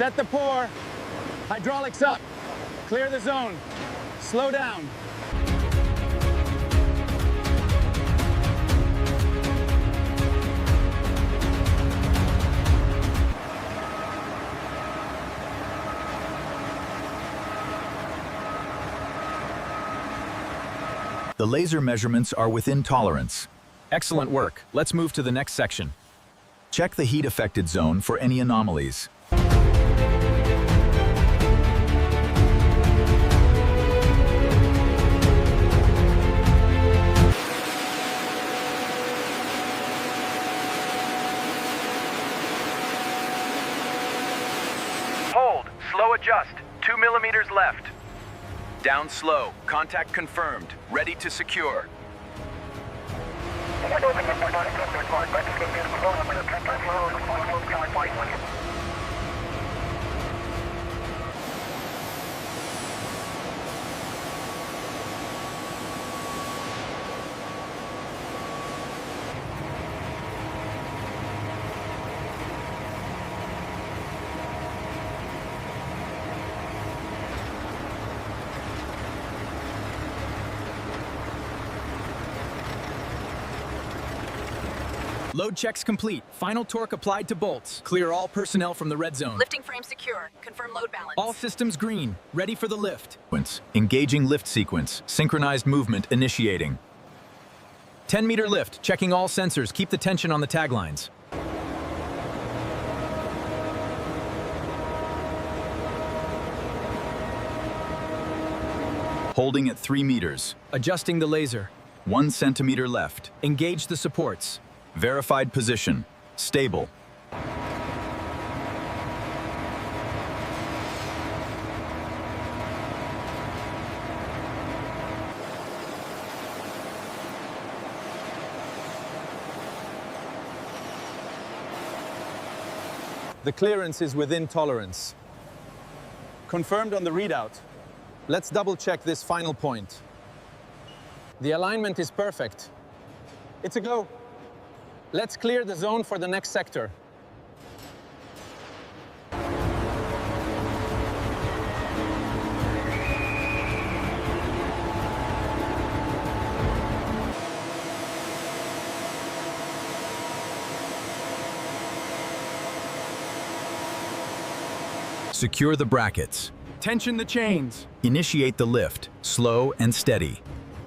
Set the pour. Hydraulics up. Clear the zone. Slow down. The laser measurements are within tolerance. Excellent work. Let's move to the next section. Check the heat-affected zone for any anomalies. Hold. Slow adjust. 2 millimeters left. Down slow. Contact confirmed. Ready to secure. Load checks complete. Final torque applied to bolts. Clear all personnel from the red zone. Lifting frame secure. Confirm load balance. All systems green. Ready for the lift. Engaging lift sequence. Synchronized movement initiating. 10-meter lift. Checking all sensors. Keep the tension on the taglines. Holding at 3 meters. Adjusting the laser. 1 centimeter left. Engage the supports. Verified position. Stable. The clearance is within tolerance. Confirmed on the readout. Let's double check this final point. The alignment is perfect. It's a go. Let's clear the zone for the next sector. Secure the brackets. Tension the chains. Initiate the lift. Slow and steady.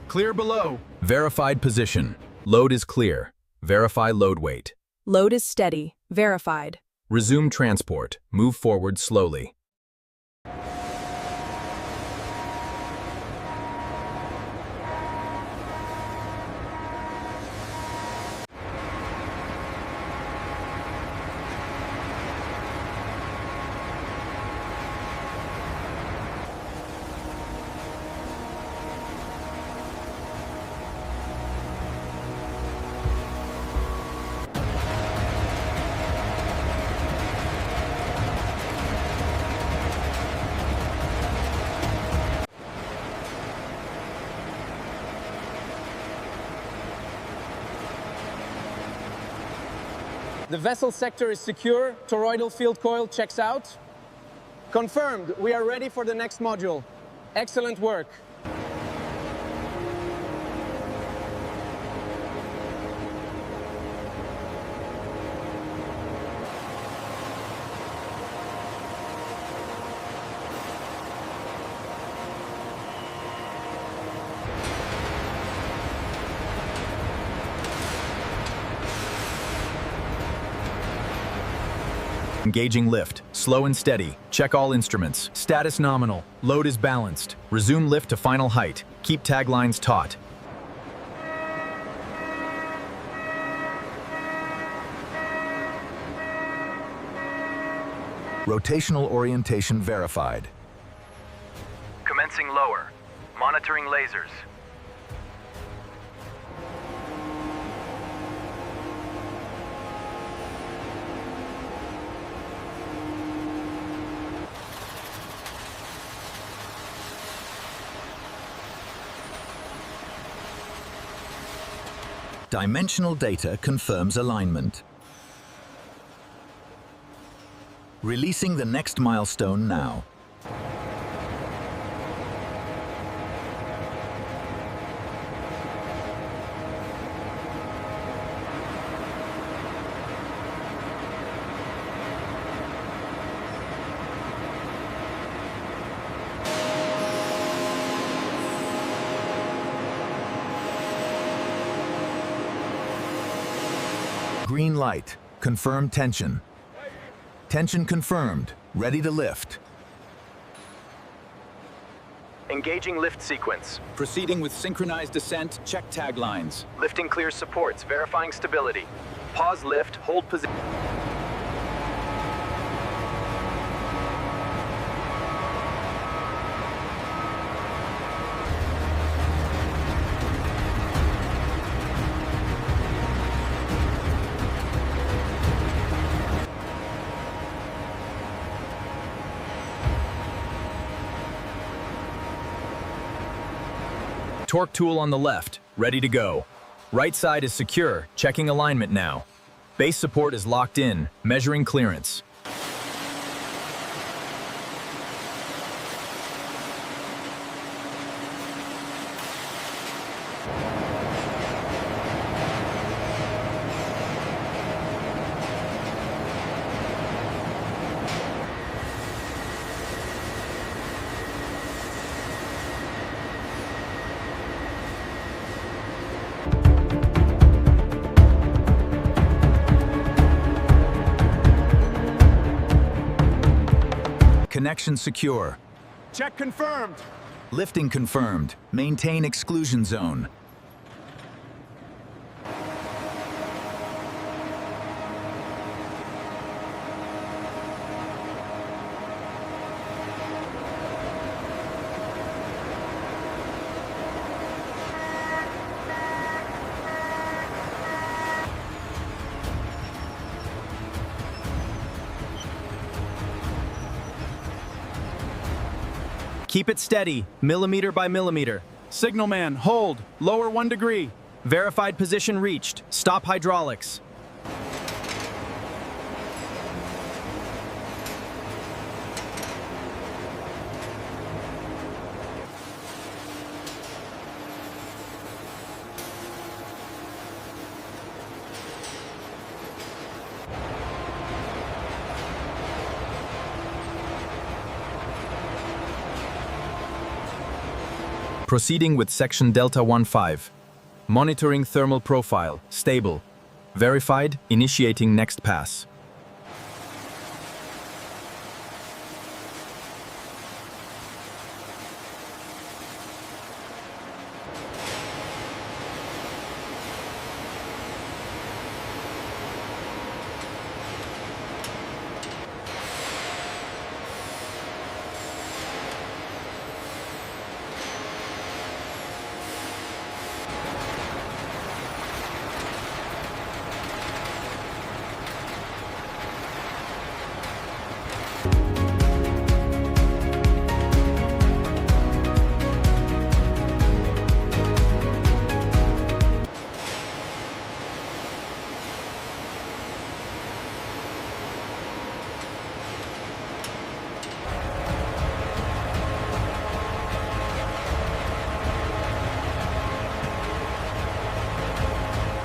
Clear below. Verified position. Load is clear. Verify load weight. Load is steady. Verified. Resume transport. Move forward slowly. The vessel sector is secure. Toroidal field coil checks out. Confirmed. We are ready for the next module. Excellent work. Engaging lift. Slow and steady. Check all instruments. Status nominal. Load is balanced. Resume lift to final height. Keep taglines taut. Rotational orientation verified. Commencing lower. Monitoring lasers. Dimensional data confirms alignment. Releasing the next milestone now. Green light. Confirm tension. Tension confirmed. Ready to lift. Engaging lift sequence. Proceeding with synchronized descent, check taglines. Lifting clears supports, verifying stability. Pause lift, hold position. Torque tool on the left, ready to go. Right side is secure, checking alignment now. Base support is locked in, measuring clearance. Connection secure. Check confirmed. Lifting confirmed. Maintain exclusion zone. Keep it steady, millimeter by millimeter. Signalman, hold, lower 1 degree. Verified position reached, stop hydraulics. Proceeding with section Delta 15. Monitoring thermal profile, stable. Verified, initiating next pass.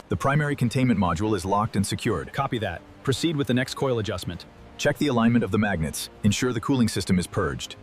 The primary containment module is locked and secured. Copy that. Proceed with the next coil adjustment. Check the alignment of the magnets. Ensure the cooling system is purged.